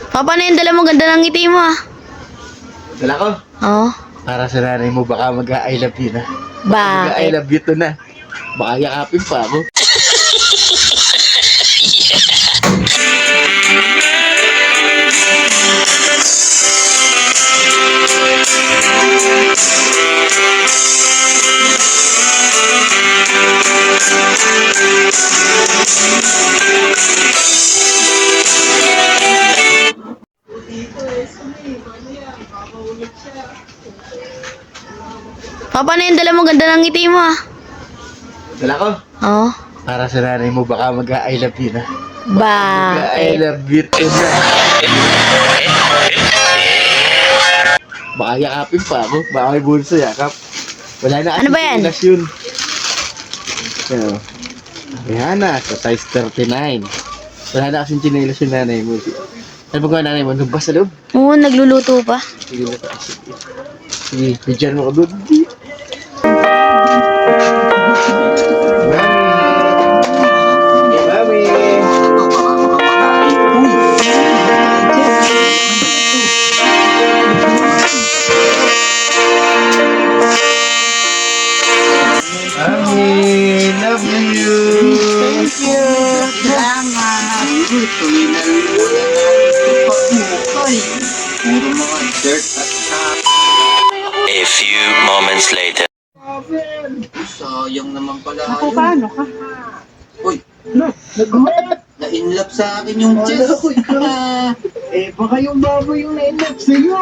Papa, na yung dala mo, ganda ng ngiti mo ah. Dala ko. Oo. Para sa nanay mo, baka mag-I love you na. Mag-I Bakit? love you to na. Baka yakapin pa ako. Papa, na yung dala mo, ganda ng ngiti mo ah. Dala ko. Oo. Para sa nanay mo, baka mag-I love you na. I Bakit? love you to na. Baka yakapin pa ako. Baka may bulso yakap. Wala na kasi Ano ba yan? relasyon. Ano? Ayan na, sa size 39. Wala na kasing chinelas yung nanay mo. Ano ba gawa nanay mo? Nung ba sa loob? Oo, nagluluto pa. Sige na tayo. Sige. Sige, bigyan mo ka doon. Mami! Mami! Love you! Thank you! Salamat. Tuloy na rin po na pagmukay. Puro mga dirt at A few moments later. sayang naman pala Ako, yun. paano ka? Uy, na-inlove sa akin yung chess. Eh, baka yung baboy yung na-inlove sa'yo.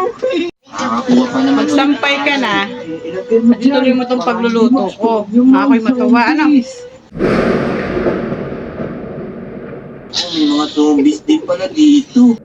Nakakuha pa naman. Magsampay ka na. At ituloy mo itong pagluluto ko. Ako'y matuwa. Ano? May mga zombies din pala dito.